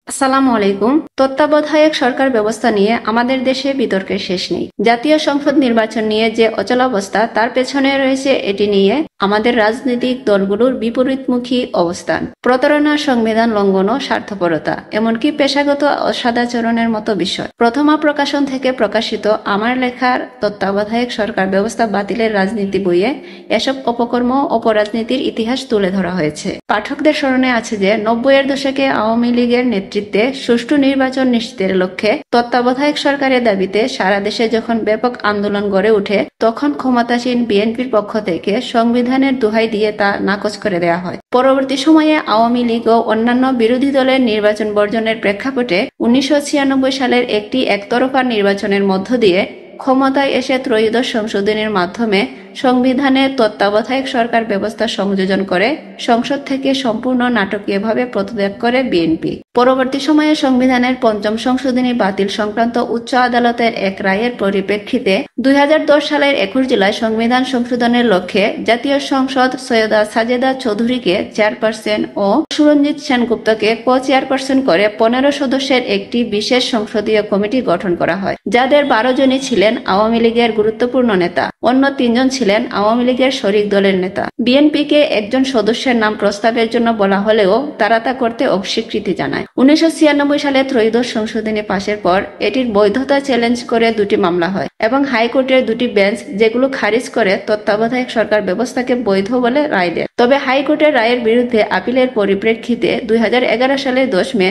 আসসালামু আলাইকুম। তত্ত্বাবধায়ক সরকার ব্যবস্থা নিয়ে আমাদের দেশে বিতর্কের শেষ নেই। জাতীয় সংসদ নির্বাচন নিয়ে যে অচলাবস্থা, তার পেছনে রয়েছে এটি নিয়ে আমাদের রাজনৈতিক দলগুলোর বিপরীতমুখী অবস্থান, প্রতারণা, সংবিধান লঙ্ঘন ও স্বার্থপরতা, এমনকি পেশাগত অসদাচরণের মতো বিষয়। প্রথমা প্রকাশন থেকে প্রকাশিত আমার লেখার তত্ত্বাবধায়ক সরকার ব্যবস্থা বাতিলের রাজনীতি বইয়ে এসব অপকর্ম অপরাজনীতির ইতিহাস তুলে ধরা হয়েছে। পাঠকদের স্মরণে আছে যে ৯০-এর দশকে আওয়ামী লীগের নেতৃত্বে সুষ্ঠু নির্বাচন নিশ্চিতের লক্ষ্যে তত্ত্বাবধায়ক সরকারের দাবিতে সারা দেশে যখন ব্যাপক আন্দোলন গড়ে ওঠে, তখন ক্ষমতাসীন বিএনপির পক্ষ থেকে সংবিধানের দোহাই দিয়ে তা নাকচ করে দেওয়া হয়। পরবর্তী সময়ে আওয়ামী লীগ ও অন্যান্য বিরোধী দলের নির্বাচন বর্জনের প্রেক্ষাপটে ১৯৯৬ সালের একটি একতরফা নির্বাচনের মধ্য দিয়ে ক্ষমতায় এসে ত্রয়োদশ সংশোধনীর মাধ্যমে সংবিধানে তত্ত্বাবধায়ক সরকার ব্যবস্থা সংযোজন করে সংসদ থেকে সম্পূর্ণ নাটকীয়ভাবে পদত্যাগ করে বিএনপি। পরবর্তী সময়ে সংবিধানের পঞ্চম সংশোধনী বাতিল সংক্রান্ত উচ্চ আদালতের এক রায়ের পরিপ্রেক্ষিতে ২০১০ সালের ২১ জুলাই সংবিধান সংশোধনের লক্ষ্যে জাতীয় সংসদ সৈয়দা সাজেদা চৌধুরীকে চেয়ারপারসন ও সুরঞ্জিত সেনগুপ্তকে কো-চেয়ারপারসন করে ১৫ সদস্যের একটি বিশেষ সংসদীয় কমিটি গঠন করা হয়, যাদের ১২ জনই ছিলেন আওয়ামী লীগের গুরুত্বপূর্ণ নেতা, অন্য ৩ জন ছিলেন আওয়ামী লীগের শরিক দলের নেতা। বিএনপিকে একজন সদস্যের নাম প্রস্তাবের জন্য বলা হলেও তারা তা করতে অস্বীকৃতি জানায়। ১৯৯৬ সালে ত্রয়োদশ সংশোধনী পাশের পর এটির বৈধতা চ্যালেঞ্জ করে দুটি মামলা হয় এবং হাইকোর্টের দুটি বেঞ্চ যেগুলো খারিজ করে তত্ত্বাবধায়ক সরকার ব্যবস্থাকে বৈধ বলে রায় দেয়। তবে হাইকোর্টের রায়ের বিরুদ্ধে আপিলের পরিপ্রেক্ষিতে ২০১১ সালের ১০ মে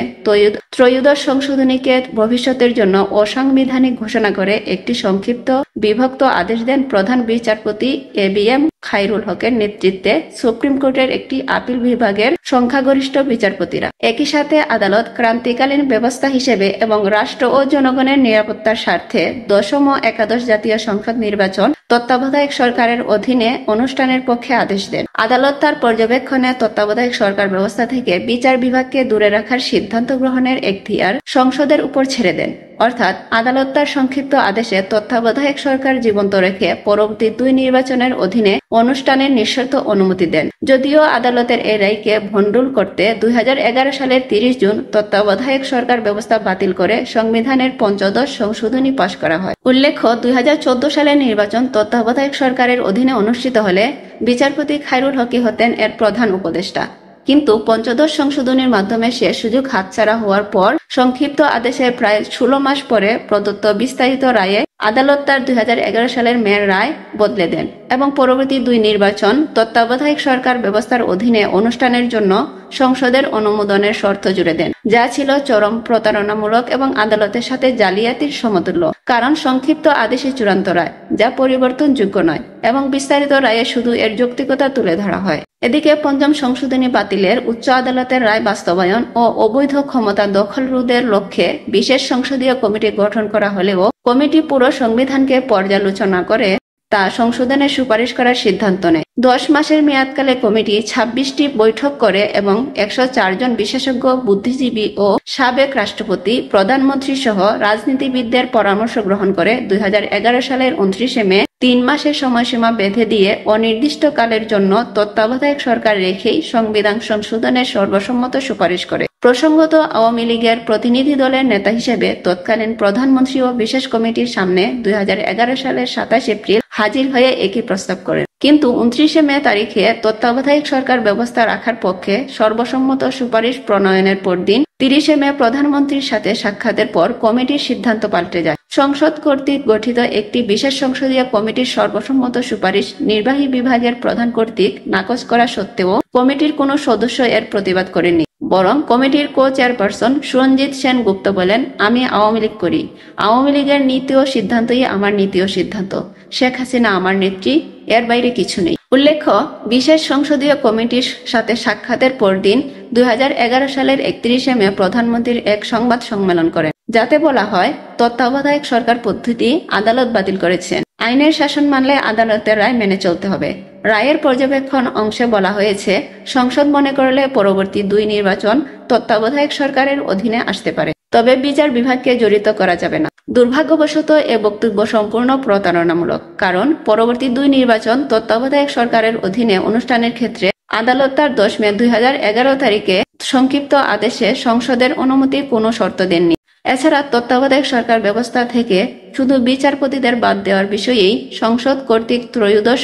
ত্রয়োদশ সংশোধনীকে ভবিষ্যতের জন্য অসাংবিধানিক ঘোষণা করে একটি সংক্ষিপ্ত বিভক্ত আদেশ দেন প্রধান বিচারপতি এবিএম খায়রুল হকের নেতৃত্বে সুপ্রিম কোর্টের একটি আপিল বিভাগের সংখ্যাগরিষ্ঠ বিচারপতিরা। একই সাথে আদালত ক্রান্তিকালীন ব্যবস্থা হিসেবে এবং রাষ্ট্র ও জনগণের নিরাপত্তার স্বার্থে দশম ও একাদশ জাতীয় সংসদ নির্বাচন তত্ত্বাবধায়ক সরকারের অধীনে অনুষ্ঠানের পক্ষে আদেশ দেন। আদালত তার পর্যবেক্ষণে তত্ত্বাবধায়ক সরকার ব্যবস্থা থেকে বিচার বিভাগকে দূরে রাখার সিদ্ধান্ত গ্রহণের এখতিয়ার সংসদের উপর ছেড়ে দেন। অর্থাৎ আদালত তার সংক্ষিপ্ত আদেশে তত্ত্বাবধায়ক সরকার জীবন্ত রেখে পরবর্তী ২ নির্বাচনের অধীনে অনুষ্ঠানের নিঃশর্ত অনুমতি দেন। যদিও আদালতের এই রায়কে ভণ্ডুল করতে ২০১১ সালের ৩০ জুন তত্ত্বাবধায়ক সরকার ব্যবস্থা বাতিল করে সংবিধানের পঞ্চদশ সংশোধনী পাশ করা হয়। উল্লেখ্য, ২০১৪ সালের নির্বাচন তত্ত্বাবধায়ক সরকারের অধীনে অনুষ্ঠিত হলে বিচারপতি খায়রুল হকই হতেন এর প্রধান উপদেষ্টা। কিন্তু পঞ্চদশ সংশোধনীর মাধ্যমে সে সুযোগ হাতছাড়া হওয়ার পর সংক্ষিপ্ত আদেশের প্রায় ১৬ মাস পরে প্রদত্ত বিস্তারিত রায়ে আদালত তার ২০১১ সালের মের রায় বদলে দেন এবং পরবর্তী ২ নির্বাচন তত্ত্বাবধায়ক সরকার ব্যবস্থার অধীনে অনুষ্ঠানের জন্য সংসদের অনুমোদনের শর্ত জুড়ে দেন, যা ছিল চরম প্রতারণামূলক এবং আদালতের সাথে জালিয়াতির সমতুল্য। কারণ সংক্ষিপ্ত আদেশই চূড়ান্ত রায়, যা পরিবর্তনযোগ্য নয়, এবং বিস্তারিত রায়ে শুধু এর যৌক্তিকতা তুলে ধরা হয়। এদিকে পঞ্চম সংশোধনী বাতিলের উচ্চ আদালতের রায় বাস্তবায়ন ও অবৈধ ক্ষমতা দখল রোধের লক্ষ্যে বিশেষ সংসদীয় কমিটি গঠন করা হলেও কমিটি পুরো সংবিধানকে পর্যালোচনা করে তা সংশোধনের সুপারিশ করার সিদ্ধান্ত নেয়। ১০ মাসের মেয়াদকালে কমিটি ২৬টি বৈঠক করে এবং ১০৪ জন বিশেষজ্ঞ, বুদ্ধিজীবী ও সাবেক রাষ্ট্রপতি, প্রধানমন্ত্রী সহ রাজনীতিবিদদের পরামর্শ গ্রহণ করে ২০১১ সালের ২৯ মে ৩ মাসের সময়সীমা বেঁধে দিয়ে অনির্দিষ্টকালের জন্য তত্ত্বাবধায়ক সরকার রেখেই সংবিধান সংশোধনের সর্বসম্মত সুপারিশ করে। প্রসঙ্গত, আওয়ামী লীগের প্রতিনিধি দলের নেতা হিসেবে তৎকালীন প্রধানমন্ত্রী ও বিশেষ কমিটির সামনে ২০১১ সালের ২৭ এপ্রিল হাজির হয়ে একই প্রস্তাব করেন। কিন্তু ২৯ মে তারিখে তত্ত্বাবধায়ক সরকার ব্যবস্থা রাখার পক্ষে সর্বসম্মত সুপারিশ প্রণয়নের পরদিন ৩০ মে প্রধানমন্ত্রীর সাথে সাক্ষাতের পর কমিটির সিদ্ধান্ত পাল্টে যায়। সংসদ কর্তৃক গঠিত একটি বিশেষ সংসদীয় কমিটির সর্বসম্মত সুপারিশ নির্বাহী বিভাগের প্রধান কর্তৃক নাকচ করা সত্ত্বেও কমিটির কোনো সদস্য এর প্রতিবাদ করেননি। বরং কমিটির কো-চেয়ারপারসন সুরঞ্জিত সেনগুপ্ত বলেন, আমি আওয়ামী লীগ করি, আওয়ামী লীগের নীতি ও সিদ্ধান্তই আমার নীতি ও সিদ্ধান্ত, শেখ হাসিনা আমার নেত্রী, এর বাইরে কিছু নেই। উল্লেখ্য, বিশেষ সংসদীয় কমিটির সাথে সাক্ষাতের পরদিন ২০১১ সালের ৩১ মে প্রধানমন্ত্রীর এক সংবাদ সম্মেলন করেন, যাতে বলা হয় তত্ত্বাবধায়ক সরকার পদ্ধতি আদালত বাতিল করেছেন, আইনের শাসন মানলে আদালতের রায় মেনে চলতে হবে। রায়ের পর্যবেক্ষণ অংশে বলা হয়েছে, সংসদ মনে করলে পরবর্তী ২ নির্বাচন তত্ত্বাবধায়ক সরকারের অধীনে আসতে পারে, তবে বিচার বিভাগকে জড়িত করা যাবে না। দুর্ভাগ্যবশত এ বক্তব্য সম্পূর্ণ প্রতারণামূলক, কারণ পরবর্তী ২ নির্বাচন তত্ত্বাবধায়ক সরকারের অধীনে অনুষ্ঠানের ক্ষেত্রে আদালত তার 10 মে 2011 তারিখে সংক্ষিপ্ত আদেশে সংসদের অনুমতি কোনো শর্ত দেননি। এছাড়া তত্ত্বাবধায়ক সরকার ব্যবস্থা থেকে শুধু বিচারপতিদের বাদ দেওয়ার বিষয়েই সংসদ কর্তৃক ত্রয়োদশ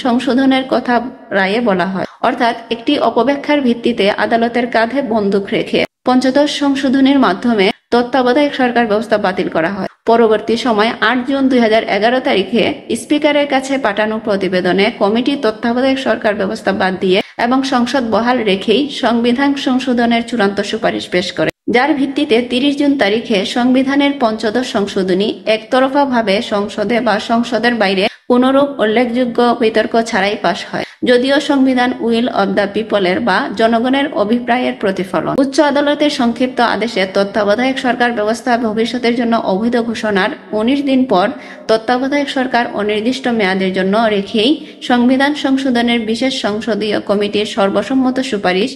সংশোধনের কথা রায়ে বলা হয়। অর্থাৎ একটি অপব্যাখ্যার ভিত্তিতে আদালতের কাঁধে বন্দুক রেখে পঞ্চদশ সংশোধনীর মাধ্যমে তত্ত্বাবধায়ক সরকার ব্যবস্থা বাতিল করা হয়। পরবর্তী সময় 8 জুন 2011 তারিখে স্পিকারের কাছে পাঠানো প্রতিবেদনে কমিটি তত্ত্বাবধায়ক সরকার ব্যবস্থা বাদ দিয়ে এবং সংসদ বহাল রেখেই সংবিধান সংশোধনের চূড়ান্ত সুপারিশ পেশ করে, যার ভিত্তিতে 30 জুন তারিখে সংবিধানের পঞ্চদশ সংশোধনী একতরফাভাবে সংসদে বা সংসদের বাইরে কোনরূপ উল্লেখযোগ্য বিতর্ক ছাড়াই পাশ হয়। যদিও সংবিধান উইল অব দ্য পিপলের বা জনগণের অভিপ্রায়ের প্রতিফলন। উচ্চ আদালতের সংক্ষিপ্ত আদেশে তত্ত্বাবধায়ক সরকার ব্যবস্থা ভবিষ্যতের জন্য অবৈধ ঘোষণার 19 দিন পর তত্ত্বাবধায়ক সরকার অনির্দিষ্ট মেয়াদের জন্য রেখেই সংবিধান সংশোধনের বিশেষ সংসদীয় কমিটির সর্বসম্মত সুপারিশ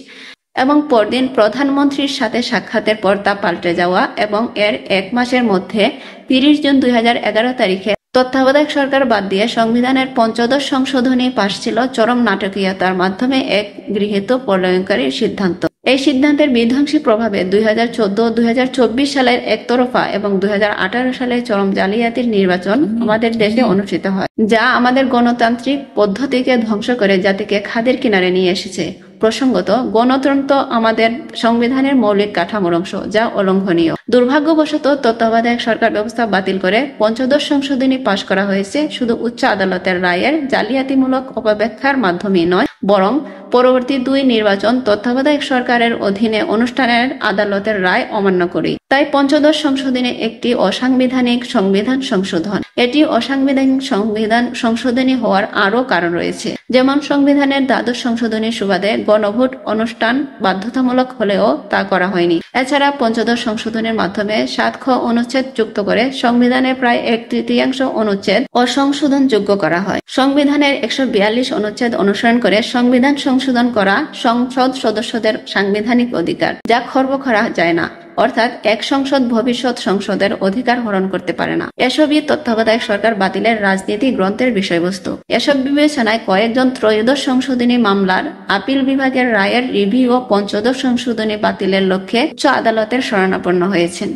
এবং পরদিন প্রধানমন্ত্রীর সাথে সাক্ষাতের পর তা পাল্টে যাওয়া এবং এর 1 মাসের মধ্যে 30 জুন 2011 তারিখে তত্ত্বাবধায়ক সরকার বাদ দিয়ে সংবিধানের পঞ্চদশ সংশোধনী পাশ ছিল চরম নাটকীয়তার মাধ্যমে এক গৃহীত প্রলয়ঙ্কারী সিদ্ধান্ত। এই সিদ্ধান্তের বিধ্বংসী প্রভাবে 2014-2024 সালের একতরফা এবং 2018 সালের চরম জালিয়াতির নির্বাচন আমাদের দেশে অনুষ্ঠিত হয়, যা আমাদের গণতান্ত্রিক পদ্ধতিকে ধ্বংস করে জাতিকে খাদের কিনারে নিয়ে এসেছে। প্রসঙ্গত, গণতন্ত্র আমাদের সংবিধানের মৌলিক কাঠামোর অংশ, যা অলঙ্ঘনীয়। দুর্ভাগ্যবশত তত্ত্বাবধায়ক সরকার ব্যবস্থা বাতিল করে পঞ্চদশ সংশোধনী পাশ করা হয়েছে শুধু উচ্চ আদালতের রায়ের জালিয়াতিমূলক অপব্যাখ্যার মাধ্যমেই নয়, বরং পরবর্তী 2 নির্বাচন তত্ত্বাবধায়ক সরকারের অধীনে অনুষ্ঠানের আদালতের রায় অমান্য করি। তাই পঞ্চদশ সংশোধনী একটি অসাংবিধানিক সংবিধান সংশোধন। এটি অসাংবিধানিক সংবিধান সংশোধনী হওয়ার আরও কারণ রয়েছে, যেমন সংবিধানের দ্বাদশ সংশোধনীর সুবাদে গণভোট অনুষ্ঠান বাধ্যতামূলক হলেও তা করা হয়নি। এছাড়া পঞ্চদশ সংশোধনের মাধ্যমে 7 খ অনুচ্ছেদ যুক্ত করে সংবিধানের প্রায় 1/3 অনুচ্ছেদ অসংশোধনযোগ্য করা হয়। সংবিধানের 142 অনুচ্ছেদ অনুসরণ করে সংবিধান সংশোধন করা সংসদ সদস্যদের সাংবিধানিক অধিকার, যা খর্ব করা যায় না। অর্থাৎ এক সংসদ ভবিষ্যৎ সংসদের অধিকার হরণ করতে পারে না। এসবই তত্ত্বাবধায়ক সরকার বাতিলের রাজনীতি গ্রন্থের বিষয়বস্তু। এসব বিবেচনায় কয়েকজন ত্রয়োদশ সংশোধনী মামলার আপিল বিভাগের রায়ের রিভিউ ও পঞ্চদশ সংশোধনী বাতিলের লক্ষ্যে উচ্চ আদালতের শরণাপন্ন হয়েছেন।